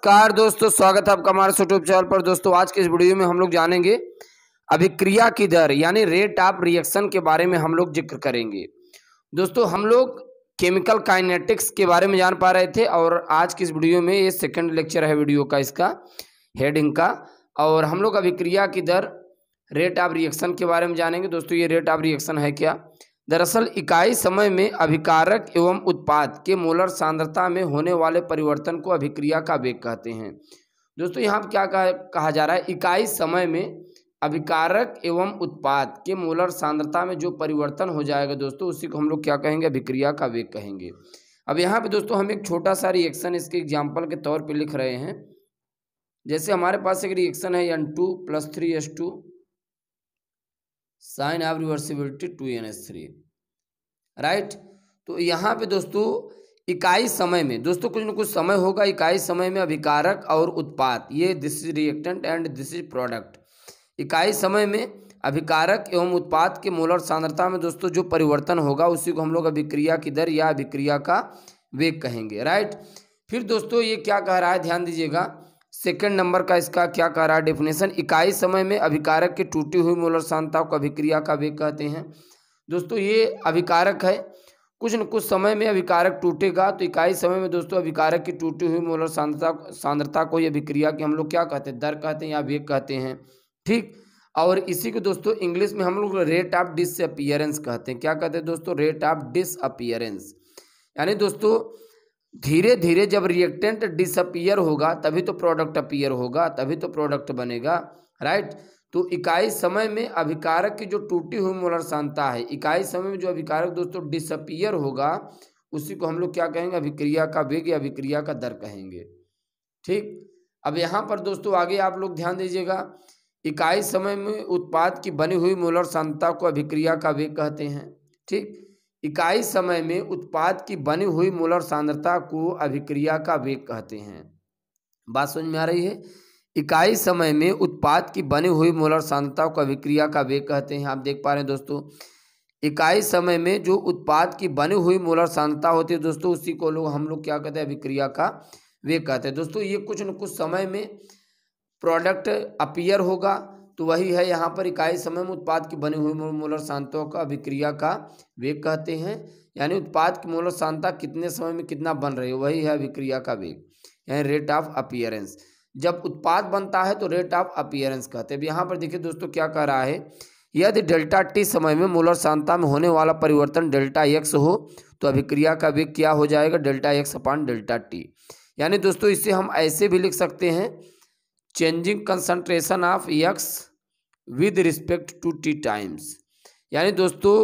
नमस्कार दोस्तों, स्वागत है आपका हमारे यूट्यूब चैनल पर। दोस्तों आज के इस वीडियो में हम लोग जानेंगे अभिक्रिया की दर यानी रेट ऑफ रिएक्शन के बारे में हम लोग जिक्र करेंगे। दोस्तों हम लोग केमिकल काइनेटिक्स के बारे में जान पा रहे थे और आज की इस वीडियो में ये सेकंड लेक्चर है वीडियो का, इसका हेडिंग का, और हम लोग अभिक्रिया की दर रेट ऑफ रिएक्शन के बारे में जानेंगे। दोस्तों ये रेट ऑफ रिएक्शन है क्या? दरअसल इकाई समय में अभिकारक एवं उत्पाद के मोलर सांद्रता में होने वाले परिवर्तन को अभिक्रिया का वेग कहते हैं। दोस्तों यहाँ पर क्या कहा जा रहा है, इकाई समय में अभिकारक एवं उत्पाद के मोलर सांद्रता में जो परिवर्तन हो जाएगा दोस्तों, उसी को हम लोग क्या कहेंगे, अभिक्रिया का वेग कहेंगे। अब यहाँ पे दोस्तों हम एक छोटा सा रिएक्शन इसके एग्जाम्पल के तौर पर लिख रहे हैं। जैसे हमारे पास एक रिएक्शन है N2 + 3H2 sign of reversibility 2NH3, right. तो यहाँ पे दोस्तों इकाई समय में दोस्तों कुछ न कुछ समय होगा, इकाई समय में अभिकारक और उत्पाद, ये this is reactant and this is product. इकाई समय में अभिकारक एवं उत्पाद के मोलर सांद्रता में दोस्तों जो परिवर्तन होगा उसी को हम लोग अभिक्रिया की दर या अभिक्रिया का वेग कहेंगे, राइट। फिर दोस्तों ये क्या कह रहा है, ध्यान दीजिएगा, सेकंड नंबर का इसका क्या कह रहा है डेफिनेशन, इकाई समय में अभिकारक की टूटी हुई मोलर सांद्रता को अभिक्रिया का वेग कहते हैं। दोस्तों ये अभिकारक है, कुछ न कुछ समय में अभिकारक टूटेगा तो इकाई समय में दोस्तों अभिकारक की टूटी हुई मोलर सांद्रता को ये अभिक्रिया की हम लोग क्या कहते हैं, दर कहते हैं या वेग कहते हैं, ठीक। और इसी को दोस्तों इंग्लिश में हम लोग रेट ऑफ डिसअपीयरेंस कहते हैं। क्या कहते हैं दोस्तों, रेट ऑफ डिसअपीयरेंस। यानी दोस्तों धीरे धीरे जब रिएक्टेंट डिसअपीयर होगा तभी तो प्रोडक्ट अपीयर होगा, तभी तो प्रोडक्ट बनेगा, राइट। तो इकाई समय में अभिकारक की जो टूटी हुई मोलर सांद्रता है, इकाई समय में जो अभिकारक दोस्तों डिसअपीयर होगा उसी को हम लोग क्या कहेंगे, अभिक्रिया का वेग या अभिक्रिया का दर कहेंगे, ठीक। अब यहाँ पर दोस्तों आगे आप लोग ध्यान दीजिएगा, इकाई समय में उत्पाद की बनी हुई मोलर सांद्रता को अभिक्रिया का वेग कहते हैं, ठीक। इकाई समय में उत्पाद की बनी हुई मोलर सांद्रता को अभिक्रिया का वेग कहते हैं। बात समझ में आ रही है? इकाई समय में उत्पाद की बनी हुई मोलर सांद्रता को अभिक्रिया का वेग कहते हैं। आप देख पा रहे हैं दोस्तों, इकाई समय में जो उत्पाद की बनी हुई मोलर सांद्रता होती है दोस्तों उसी को हम लोग क्या कहते हैं, अभिक्रिया का वेग कहते हैं। दोस्तों ये कुछ न कुछ समय में प्रोडक्ट अपीयर होगा तो वही है यहाँ पर इकाई समय में उत्पाद की बनी हुई मोलर सांद्रता का अभिक्रिया का वेग कहते हैं। यानी उत्पाद की मोलर सांद्रता कितने समय में कितना बन रही है वही है अभिक्रिया का वेग, यानी रेट ऑफ अपीयरेंस। जब उत्पाद बनता है तो रेट ऑफ अपीयरेंस कहते हैं। अब यहाँ पर देखिए दोस्तों क्या कह रहा है, यदि डेल्टा टी समय में मोलर सांद्रता में होने वाला परिवर्तन डेल्टा एक्स हो तो अभिक्रिया का वेग क्या हो जाएगा, delta X upon delta T. यानी दोस्तों इसे हम ऐसे भी लिख सकते हैं, changing concentration of X with respect to T times. यानी दोस्तों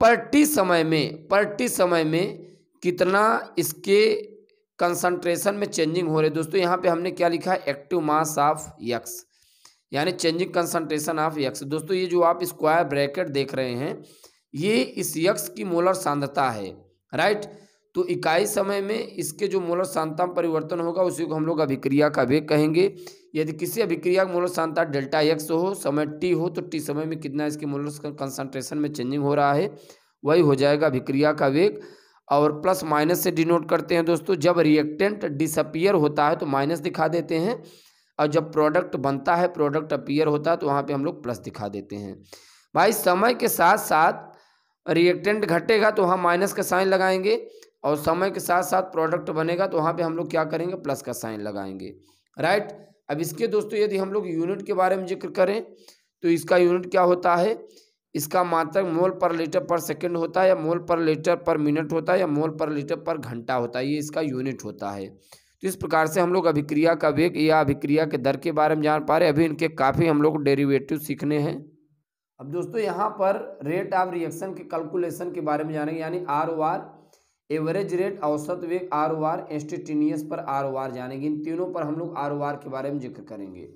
पर टी समय में कितना इसके कंसंट्रेशन में चेंजिंग हो रही है। दोस्तों यहाँ पे हमने क्या लिखा है, एक्टिव मास ऑफ एक्स, यानी चेंजिंग कंसंट्रेशन ऑफ एक्स। दोस्तों ये जो आप स्क्वायर ब्रैकेट देख रहे हैं ये इस एक्स की मोलर सांद्रता है, राइट। तो इकाई समय में इसके जो मोलर सांद्रता में परिवर्तन होगा उसी को हम लोग अभिक्रिया का वेग कहेंगे। यदि किसी अभिक्रिया की मोलर सांद्रता डेल्टा एक्स हो, समय टी हो, तो टी समय में कितना इसके मोलर कंसंट्रेशन में चेंजिंग हो रहा है वही हो जाएगा अभिक्रिया का वेग। और प्लस माइनस से डिनोट करते हैं दोस्तों। जब रिएक्टेंट डिसअपीयर होता है तो माइनस दिखा देते हैं, और जब प्रोडक्ट बनता है, प्रोडक्ट अपीयर होता है तो वहाँ पर हम लोग प्लस दिखा देते हैं। भाई समय के साथ साथ रिएक्टेंट घटेगा तो वहाँ माइनस का साइन लगाएंगे, और समय के साथ साथ प्रोडक्ट बनेगा तो वहाँ पे हम लोग क्या करेंगे, प्लस का साइन लगाएंगे, राइट। अब इसके दोस्तों यदि हम लोग यूनिट के बारे में जिक्र करें तो इसका यूनिट क्या होता है, इसका मात्रक मोल पर लीटर पर सेकंड होता है, या मोल पर लीटर पर मिनट होता है, या मोल पर लीटर पर घंटा होता है, ये इसका यूनिट होता है। तो इस प्रकार से हम लोग अभिक्रिया का वेग या अभिक्रिया के दर के बारे में जान पा रहे हैं। अभी इनके काफ़ी हम लोग डेरिवेटिव सीखने हैं। अब दोस्तों यहाँ पर रेट ऑफ रिएक्शन के कैलकुलेशन के बारे में जानेंगे, यानी ROR एवरेज रेट, औसत वेग ROR, इंस्टेंटेनियस पर ROR जानेंगे। इन तीनों पर हम लोग ROR के बारे में जिक्र करेंगे।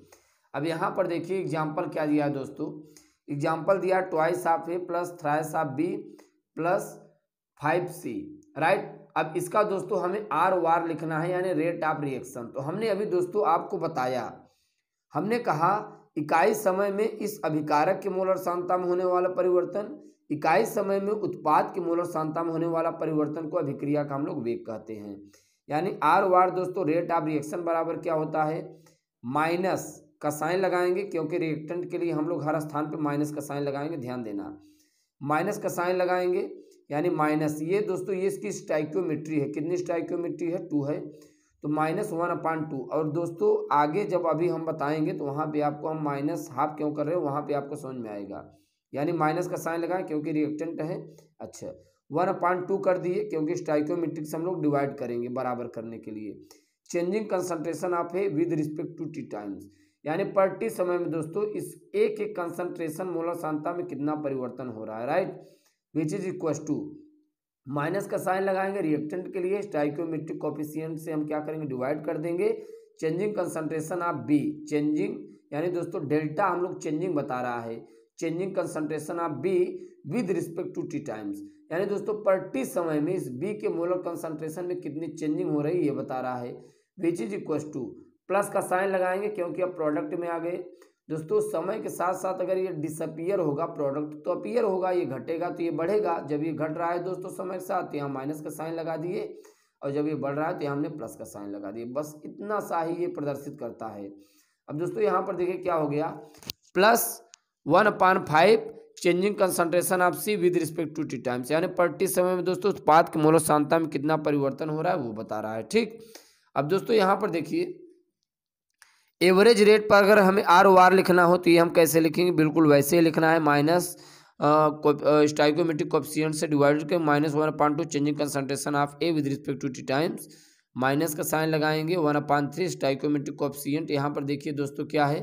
अब यहाँ पर देखिए एग्जाम्पल क्या दिया है दोस्तों, एग्जाम्पल दिया twice of A plus thrice of B plus 5C, right. अब इसका दोस्तों हमें ROR लिखना है, यानी रेट ऑफ रिएक्शन। तो हमने अभी दोस्तों आपको बताया, हमने कहा इकाई समय में इस अभिकारक के मोलर सांद्रता में होने वाला परिवर्तन, इकाई समय में उत्पाद के मोलर सांद्रता में होने वाला परिवर्तन को अभिक्रिया का हम लोग वेग कहते हैं। यानी आर वार दोस्तों रेट ऑफ रिएक्शन बराबर क्या होता है, माइनस का साइन लगाएंगे, क्योंकि रिएक्टेंट के लिए हम लोग हर स्थान पे माइनस का साइन लगाएंगे, ध्यान देना, माइनस का साइन लगाएंगे यानी माइनस, ये दोस्तों ये इसकी स्टाइक्योमेट्री है, कितनी स्टाइक्योमेट्री है, 2 है, तो -1/2। और दोस्तों आगे जब अभी हम बताएंगे तो वहाँ पे आपको हम माइनस हाफ क्यों कर रहे हो वहाँ पे आपको समझ में आएगा, यानी माइनस का साइन लगाएं क्योंकि रिएक्टेंट है। अच्छा 1/2 कर दिए क्योंकि स्टाइक्योमेट्रिक से हम लोग डिवाइड करेंगे बराबर करने के लिए। चेंजिंग कंसंट्रेशन ऑफ है with respect to T times, यानी पर टी समय में दोस्तों इस एक कंसंट्रेशन मोलर सांद्रता में कितना परिवर्तन हो रहा है, right, which is equal to minus का साइन लगाएंगे रिएक्टेंट के लिए, स्टाइक्योमेट्रिक कोफिशिएंट से हम क्या करेंगे डिवाइड कर देंगे, changing concentration of B, changing यानी दोस्तों डेल्टा हम लोग चेंजिंग बता रहा है, changing concentration of B with respect to T times, यानी दोस्तों पर टी समय में इस बी के मोलर कंसंट्रेशन में कितनी चेंजिंग हो रही है ये बता रहा है, विच इज इक्वल टू प्लस का साइन लगाएंगे क्योंकि अब प्रोडक्ट में आ गए दोस्तों, समय के साथ साथ अगर ये डिसअपियर होगा प्रोडक्ट तो अपीयर होगा, ये घटेगा तो ये बढ़ेगा, जब ये घट रहा है दोस्तों समय के साथ यहाँ माइनस का साइन लगा दिए, और जब ये बढ़ रहा है तो यहाँ हमने प्लस का साइन लगा दिए, बस इतना सा ही ये प्रदर्शित करता है। अब दोस्तों यहाँ पर देखिए क्या हो गया, +1/5 changing concentration of C with respect to T times, यानी पर टी समय में दोस्तों उत्पाद के मोलर सांद्रता में कितना परिवर्तन हो रहा है वो बता रहा है, ठीक। अब दोस्तों यहाँ पर देखिए एवरेज रेट पर अगर हमें आर ओ आर लिखना हो तो ये हम कैसे लिखेंगे, बिल्कुल वैसे ही लिखना है, माइनस स्टाइक्योमेट्रिक कोएफिशिएंट से डिवाइडेड कर -1/2 changing concentration of A with respect to T times, minus का साइन लगाएंगे 1/3 स्टाइक्योमेट्रिक कोएफिशिएंट, यहाँ पर देखिए दोस्तों क्या है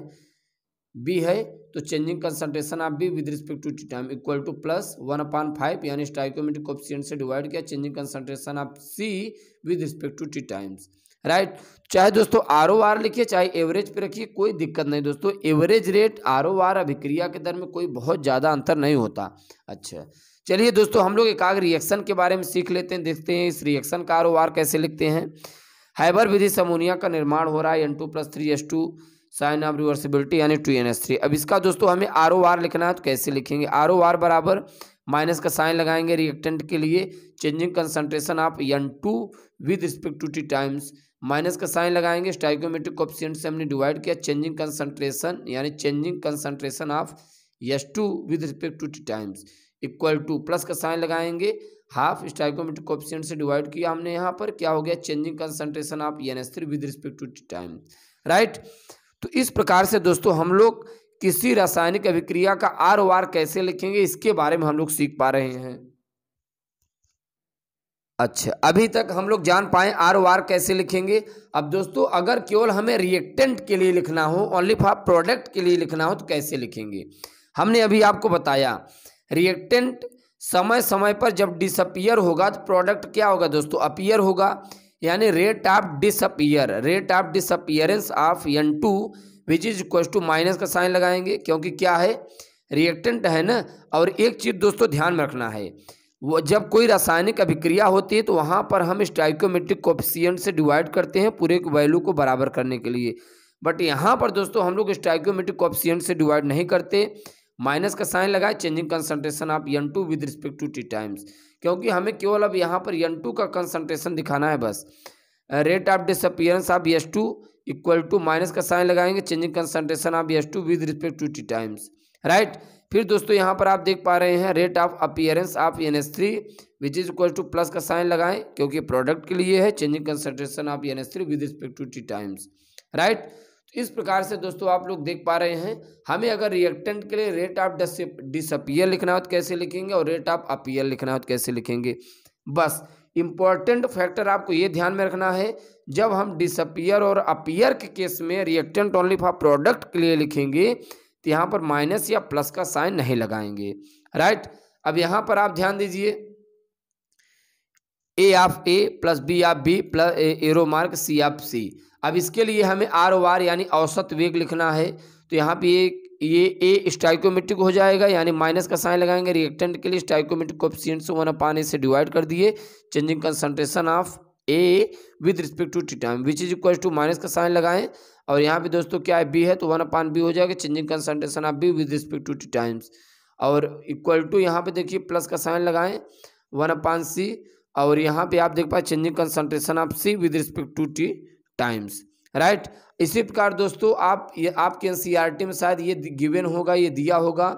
बी है, तो changing concentration of B with respect to T time equal to +1/5 यानी स्टाइक्योमेट्रिक कोएफिशिएंट से डिवाइड किया changing concentration of C with respect to T times, right. चाहे दोस्तों आर ओ आर लिखिए चाहे एवरेज पे रखिए कोई दिक्कत नहीं दोस्तों, एवरेज रेट आर ओ आर अभिक्रिया के दर में कोई बहुत ज़्यादा अंतर नहीं होता। अच्छा चलिए दोस्तों हम लोग एकाग रिएक्शन के बारे में सीख लेते हैं, देखते हैं इस रिएक्शन का आर ओ आर कैसे लिखते हैं। हाइबर विधि से अमोनिया का निर्माण हो रहा है N2+3H2 साइन ऑफ रिवर्सिबिलिटी यानी 2NH3। अब इसका दोस्तों हमें आर ओ आर लिखना है तो कैसे लिखेंगे, आर ओ आर बराबर माइनस का साइन लगाएंगे रिएक्टेंट के लिए, changing concentration of N2 with respect to T times, minus का साइन लगाएंगे स्टाइक्योमेट्रिक कोएफिशिएंट से हमने डिवाइड किया चेंजिंग कंसंट्रेशन यानी changing concentration of H2 with respect to T times equal to plus का साइन लगाएंगे हाफ स्टाइक्योमेट्रिक कोएफिशिएंट से divide किया हमने, यहाँ पर क्या हो गया changing concentration of NH3 with respect to T time, right. तो इस प्रकार से दोस्तों हम लोग किसी रासायनिक अभिक्रिया का आर ओ आर कैसे लिखेंगे इसके बारे में हम लोग सीख पा रहे हैं। अच्छा अभी तक हम लोग जान पाए आर ओ आर कैसे लिखेंगे। अब दोस्तों अगर केवल हमें रिएक्टेंट के लिए लिखना हो, ओनली फॉर प्रोडक्ट के लिए लिखना हो तो कैसे लिखेंगे, हमने अभी आपको बताया रिएक्टेंट समय समय पर जब डिसअपियर होगा तो प्रोडक्ट क्या होगा दोस्तों अपीयर होगा, यानी rate of disappearance of N2 which is equal to minus का साइन लगाएंगे क्योंकि क्या है रिएक्टेंट है ना। और एक चीज़ दोस्तों ध्यान में रखना है, वो जब कोई रासायनिक अभिक्रिया होती है तो वहाँ पर हम स्टाइक्योमेट्रिक कोएफिशिएंट से डिवाइड करते हैं पूरे वैल्यू को बराबर करने के लिए, बट यहाँ पर दोस्तों हम लोग स्टाइक्योमेट्रिक कोएफिशिएंट से डिवाइड नहीं करते, माइनस का साइन लगाए changing concentration of N2 with respect to T times, क्योंकि हमें केवल अब यहाँ पर N2 का कंसंट्रेशन दिखाना है बस। Rate of disappearance of H2 equal to minus का साइन लगाएंगे changing concentration of H2 with respect to T times, right. फिर दोस्तों यहाँ पर आप देख पा रहे हैं rate of appearance of NH3 which is equal to plus का साइन लगाएं क्योंकि प्रोडक्ट के लिए है changing concentration of NH3 with respect to T times, right. तो इस प्रकार से दोस्तों आप लोग देख पा रहे हैं हमें अगर रिएक्टेंट के लिए रेट ऑफ डिसअपियर लिखना हो तो कैसे लिखेंगे और रेट ऑफ अपीयर लिखना हो तो कैसे लिखेंगे। बस इंपॉर्टेंट फैक्टर आपको ये ध्यान में रखना है, जब हम डिसअपियर और अपीयर के केस में रिएक्टेंट ओनली फॉर प्रोडक्ट के लिए लिखेंगे तो यहाँ पर माइनस या प्लस का साइन नहीं लगाएंगे, राइट। अब यहाँ पर आप ध्यान दीजिए A of A plus B of B plus arrow mark C of C। अब इसके लिए हमें आर ओ आर यानी औसत वेग लिखना है, तो यहाँ पे ये A स्टाइक्योमेट्रिक हो जाएगा यानी माइनस का साइन लगाएंगे रिएक्टेंट के लिए स्टाइक्योमेट्रिक कोएफिशिएंट से 1/A से डिवाइड कर दिए changing concentration of A with respect to T time which is equal to minus का साइन लगाएं, और यहाँ पे दोस्तों क्या है B है तो 1/B हो जाएगा changing concentration of B with respect to T times, और इक्वल टू यहाँ पे देखिए प्लस का साइन लगाएं 1/C और यहाँ पे आप देख पाए changing concentration of C with respect to T times, right. इसी प्रकार दोस्तों आप ये आपके एनसीईआरटी में शायद ये गिवन होगा, ये दिया होगा,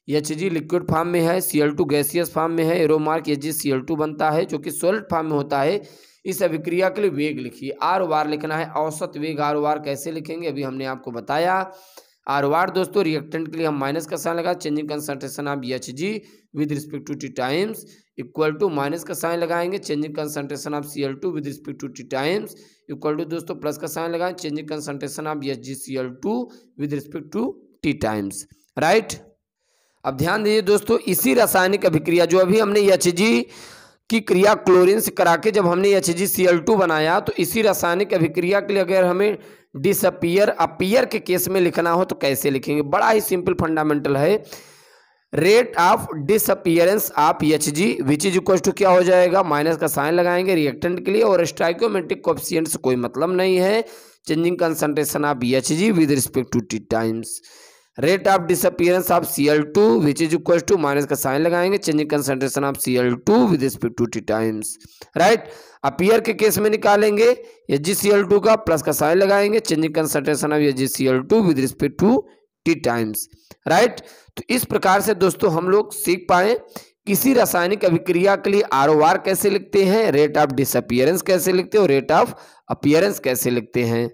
Hg लिक्विड फॉर्म में है, Cl2 गैसियस फॉर्म में है, एरो मार्क Hg बनता है जो कि सॉलिड फॉर्म में होता है। इस अभिक्रिया के लिए वेग लिखिए, आर वार लिखना है, औसत वेग आर वार कैसे लिखेंगे अभी हमने आपको बताया। आर वार दोस्तों रिएक्टेंट के लिए हम माइनस का साइन लगा, changing concentration of Hg with respect to T times equal to minus का साइन लगाएंगे, changing concentration of Cl2 with respect to T times equal to दोस्तों प्लस का साइन लगाएं, changing concentration of HgCl2 with respect to T times, right. अब ध्यान दीजिए दोस्तों, इसी रासायनिक अभिक्रिया जो अभी हमने Hg की क्रिया क्लोरीन से करा के जब हमने HgCl2 बनाया, तो इसी रासायनिक अभिक्रिया के लिए अगर हमें डिसअपियर अपीयर के केस में लिखना हो तो कैसे लिखेंगे? बड़ा ही सिंपल फंडामेंटल है, rate of disappearance of Hg which is equal to क्या हो जाएगा, माइनस का साइन लगाएंगे रिएक्टेंट के लिए, और स्टाइकोमेट्रिक कोएफिशिएंट से कोई मतलब नहीं है, changing concentration of Hg with respect to T times, rate of disappearance of Cl2 which is equal to minus का साइन लगाएंगे, changing concentration of Cl2 with respect to T times, right. Appear के case में निकालेंगे HgCl2 का, plus का sign लगाएंगे, changing concentration of HgCl2 with respect to T times, right. तो इस प्रकार से दोस्तों हम लोग सीख पाए किसी रासायनिक अभिक्रिया के लिए ROR कैसे लिखते हैं, रेट ऑफ डिसअपियरेंस कैसे लिखते हैं और रेट ऑफ अपीयरेंस कैसे लिखते हैं।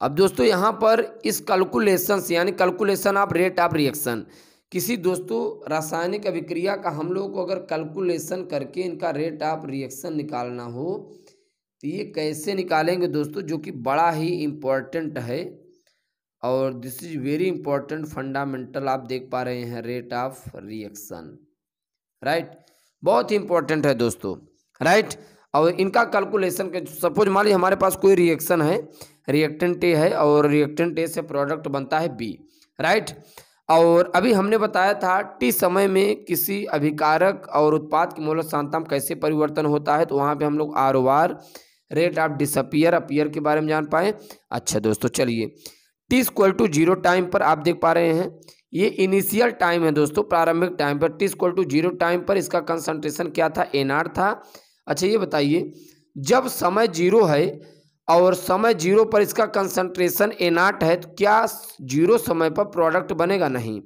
अब दोस्तों यहाँ पर इस कैलकुलेशन से यानी calculation of rate of reaction, किसी दोस्तों रासायनिक अभिक्रिया का हम लोग को अगर कैलकुलेशन करके इनका रेट ऑफ रिएक्शन निकालना हो तो ये कैसे निकालेंगे दोस्तों, जो कि बड़ा ही इम्पोर्टेंट है और this is very important fundamental. आप देख पा रहे हैं रेट ऑफ रिएक्शन, राइट, बहुत ही इंपॉर्टेंट है दोस्तों, राइट। और इनका कैलकुलेशन के सपोज मान लीजिए हमारे पास कोई रिएक्शन है, रिएक्टेंट ए है और रिएक्टेंट ए से प्रोडक्ट बनता है बी, राइट। और अभी हमने बताया था टी समय में किसी अभिकारक और उत्पाद की मोलर सांद्रता में कैसे परिवर्तन होता है, तो वहाँ पे हम लोग ROR rate of disappear appear के बारे में जान पाए। अच्छा दोस्तों चलिए, टी इक्वल टू 0 टाइम पर आप देख पा रहे हैं ये इनिशियल टाइम है दोस्तों, प्रारंभिक टाइम पर टी इक्वल टू 0 टाइम पर इसका कंसंट्रेशन क्या था, A0 था। अच्छा ये बताइए जब समय 0 है और समय 0 पर इसका कंसंट्रेशन A0 है तो क्या 0 समय पर प्रोडक्ट बनेगा? नहीं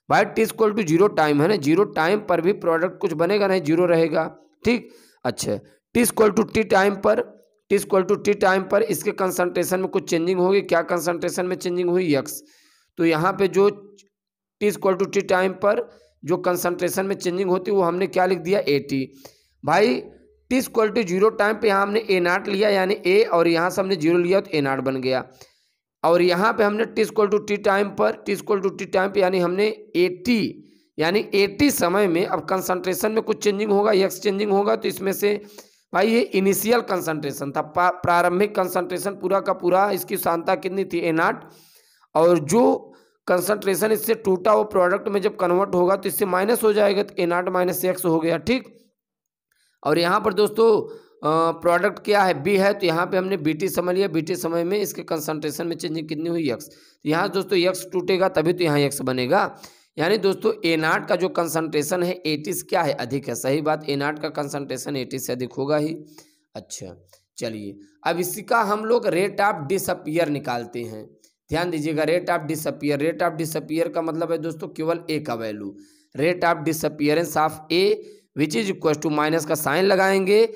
भाई, टी इक्वल टू 0 टाइम है ना, 0 टाइम पर भी प्रोडक्ट कुछ बनेगा नहीं, 0 रहेगा, ठीक। अच्छा t equal to T time पर, t equal to T time पर इसके कंसंट्रेशन में कुछ चेंजिंग होगी, क्या कंसंट्रेशन में चेंजिंग हुई, x। तो यहाँ पे जो T equal to T time पर जो कंसंट्रेशन में चेंजिंग होती है वो हमने क्या लिख दिया, AT। भाई टी इक्वल टू 0 टाइम पे यहाँ हमने A0 लिया यानी A, और यहाँ से हमने 0 लिया तो A0 बन गया। और यहाँ पे हमने t equal to T time पर, t equal to T time पे यानी हमने AT यानी 80 समय में अब कंसंट्रेशन में कुछ चेंजिंग होगा, x चेंजिंग होगा, तो इसमें से भाई ये इनिशियल कंसंट्रेशन था, प्रारंभिक कंसंट्रेशन पूरा का पूरा इसकी सांद्रता कितनी थी, A0, और जो कंसंट्रेशन इससे टूटा वो प्रोडक्ट में जब कन्वर्ट होगा तो इससे माइनस हो जाएगा, तो A0 माइनस x हो गया, ठीक। और यहाँ पर दोस्तों प्रोडक्ट क्या है, बी है, तो यहाँ पे हमने BT समय लिया, BT समय में इसके कंसंट्रेशन में चेंजिंग कितनी हुई, x। तो यहाँ दोस्तों x टूटेगा तभी तो यहाँ x बनेगा, यानी दोस्तों A0 का जो कंसंट्रेशन है 80 से क्या है, अधिक है, सही बात, A0 का कंसंट्रेशन 80 से अधिक होगा ही। अच्छा चलिए अब इसका हम लोग रेट ऑफ डिसअपियर निकालते हैं, ध्यान दीजिएगा, rate of disappear, rate of disappear का मतलब है दोस्तों केवल A का value, rate of disappearance of A which is equal to minus का साइन लगाएंगे,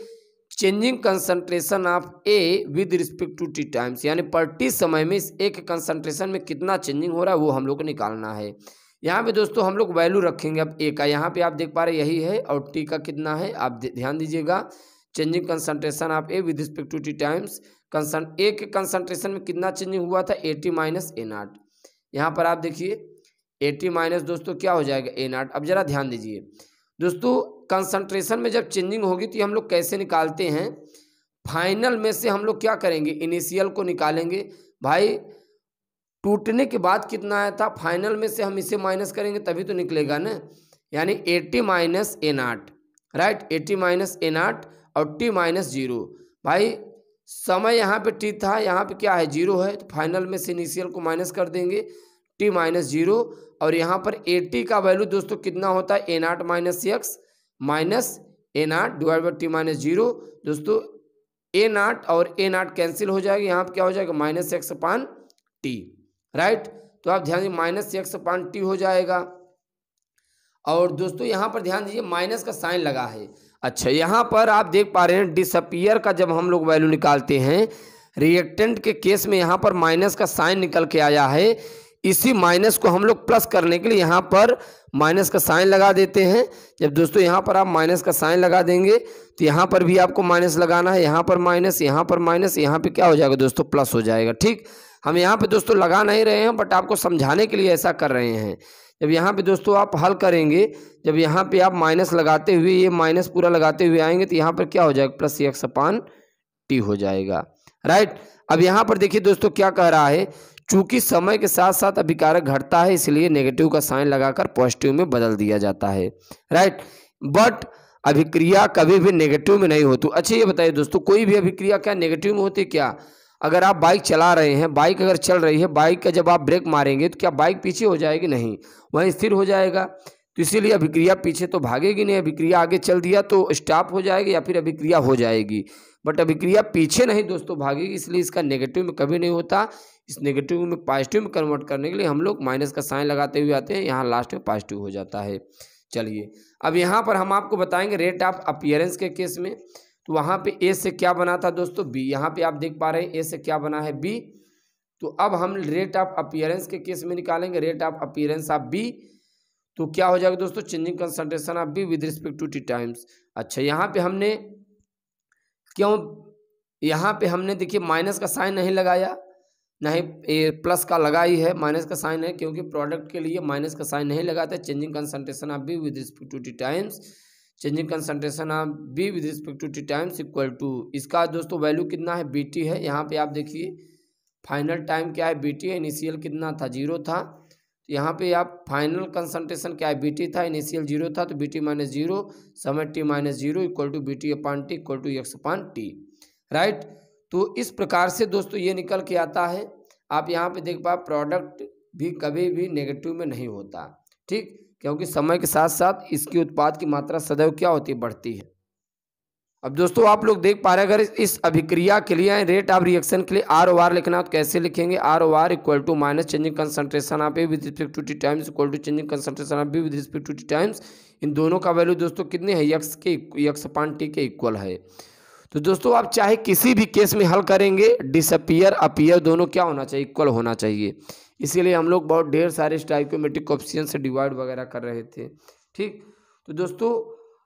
changing concentration of A with respect to T times, यानी पर टी समय में इस A के कंसंट्रेशन में कितना चेंजिंग हो रहा है वो हम लोग को निकालना है। यहाँ पे दोस्तों हम लोग वैल्यू रखेंगे अब A का, यहाँ पे आप देख पा रहे यही है, और T का कितना है आप ध्यान दीजिएगा, changing concentration of A with respect to T times, A के कंसंट्रेशन में कितना चेंजिंग हुआ था, AT माइनस A0। यहाँ पर आप देखिए AT माइनस दोस्तों क्या हो जाएगा, A0। अब जरा ध्यान दीजिए दोस्तों, कंसंट्रेशन में जब चेंजिंग होगी तो हम लोग कैसे निकालते हैं, फाइनल में से हम लोग क्या करेंगे, इनिशियल को निकालेंगे, भाई टूटने के बाद कितना आया था, फाइनल में से हम इसे माइनस करेंगे तभी तो निकलेगा ना, यानी AT minus A0, right, AT minus A0 और T माइनस 0। भाई समय यहाँ पे T था, यहाँ पे क्या है 0 है, तो फाइनल में से इनिशियल को माइनस कर देंगे, T माइनस 0, और यहाँ पर AT का वैल्यू दोस्तों कितना होता है, A0 minus x minus A naught divide by T minus zero. दोस्तों ए नाट और ए नाट कैंसिल हो जाएगा, यहाँ पे क्या हो जाएगा minus x upon T, right. तो आप ध्यान दीजिए माइनस एक्स अपान टी हो जाएगा। और दोस्तों यहाँ पर ध्यान दीजिए माइनस का साइन लगा है। अच्छा यहाँ पर आप देख पा रहे हैं डिसअपियर का जब हम लोग वैल्यू निकालते हैं रिएक्टेंट के केस में यहाँ पर माइनस का साइन निकल के आया है। इसी माइनस को हम लोग प्लस करने के लिए यहाँ पर माइनस का साइन लगा देते हैं। जब दोस्तों यहाँ पर आप माइनस का साइन लगा देंगे तो यहाँ पर भी आपको माइनस लगाना है, यहाँ पर माइनस, यहाँ पर माइनस, यहाँ पे क्या हो जाएगा दोस्तों प्लस हो जाएगा। ठीक, हम यहाँ पे दोस्तों लगा नहीं रहे हैं बट आपको समझाने के लिए ऐसा कर रहे हैं। जब यहाँ पे दोस्तों आप हल करेंगे, जब यहाँ पे आप माइनस लगाते हुए ये माइनस पूरा लगाते हुए आएंगे तो यहाँ पर क्या हो जाएगा प्लस एक्स अपान टी हो जाएगा, राइट। अब यहाँ पर देखिए दोस्तों क्या कह रहा है, चूंकि समय के साथ साथ अभिकारक घटता है इसलिए नेगेटिव का साइन लगाकर पॉजिटिव में बदल दिया जाता है, राइट। बट अभिक्रिया कभी भी नेगेटिव में नहीं होती। अच्छा ये बताइए दोस्तों कोई भी अभिक्रिया क्या नेगेटिव में होती क्या? अगर आप बाइक चला रहे हैं, बाइक अगर चल रही है, बाइक का जब आप ब्रेक मारेंगे तो क्या बाइक पीछे हो जाएगी? नहीं, वहीं स्थिर हो जाएगा। तो इसीलिए अभिक्रिया पीछे तो भागेगी नहीं, अभिक्रिया आगे चल दिया तो स्टॉप हो जाएगी या फिर अभिक्रिया हो जाएगी, बट अभिक्रिया पीछे नहीं दोस्तों भागेगी, इसलिए इसका नेगेटिव में कभी नहीं होता। इस नेगेटिव में पॉजिटिव में कन्वर्ट करने के लिए हम लोग माइनस का साइन लगाते हुए आते हैं, यहाँ लास्ट में पॉजिटिव हो जाता है। चलिए अब यहाँ पर हम आपको बताएंगे रेट ऑफ अपीयरेंस के केस में। तो वहाँ पे ए से क्या बना था दोस्तों बी, यहाँ पे आप देख पा रहे हैं ए से क्या बना है बी। तो अब हम रेट ऑफ अपीयरेंस के केस में निकालेंगे rate of appearance of B. तो क्या हो जाएगा दोस्तों changing concentration of B with respect to T times. अच्छा यहाँ पे हमने क्यों, यहाँ पे हमने देखिए माइनस का साइन नहीं लगाया, नहीं प्लस का लगा ही है, माइनस का साइन है क्योंकि प्रोडक्ट के लिए माइनस का साइन नहीं लगाते। Changing concentration of B with respect to T times, changing concentration of B with respect to T times equal to, इसका दोस्तों वैल्यू कितना है बी टी है। यहाँ पे आप देखिए फाइनल टाइम क्या है बी टी है, इनिशियल कितना था 0 था। तो यहाँ पे आप फाइनल कंसंट्रेशन क्या है बी टी था, इनिशियल 0 था, तो बी टी माइनस 0 समय T minus 0 equal to B T upon T equal to X upon T, right. तो इस प्रकार से दोस्तों ये निकल के आता है। आप यहाँ पे देख पा प्रोडक्ट भी कभी भी नेगेटिव में नहीं होता, ठीक, क्योंकि समय के साथ साथ इसकी उत्पाद की मात्रा सदैव क्या होती है बढ़ती है। अब दोस्तों आप लोग देख पा रहे हैं अगर इस अभिक्रिया के लिए रेट ऑफ रिएक्शन के लिए आर ओ आर लिखना तो कैसे लिखेंगे, R O r equal to minus changing concentration of A with respect to T times equal to changing concentration of B with respect to T times. इन दोनों का value दोस्तों कितने हैं एक्स अपान टी के इक्वल है। तो दोस्तों आप चाहे किसी भी केस में हल करेंगे डिसअपियर अपीयर दोनों क्या होना चाहिए इक्वल होना चाहिए। इसीलिए हम लोग बहुत ढेर सारे स्टोइकोमेट्रिक कोएफिशिएंट से डिवाइड वगैरह कर रहे थे, ठीक। तो दोस्तों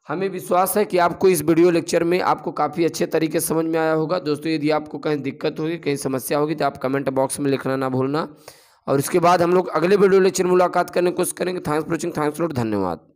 हमें विश्वास है कि आपको इस वीडियो लेक्चर में आपको काफ़ी अच्छे तरीके से समझ में आया होगा। दोस्तों यदि आपको कहीं दिक्कत होगी कहीं समस्या होगी तो आप कमेंट बॉक्स में लिखना ना भूलना। और इसके बाद हम लोग अगले वीडियो लेक्चर मुलाकात करने की कोशिश करेंगे। Thanks for watching, thanks lot, धन्यवाद।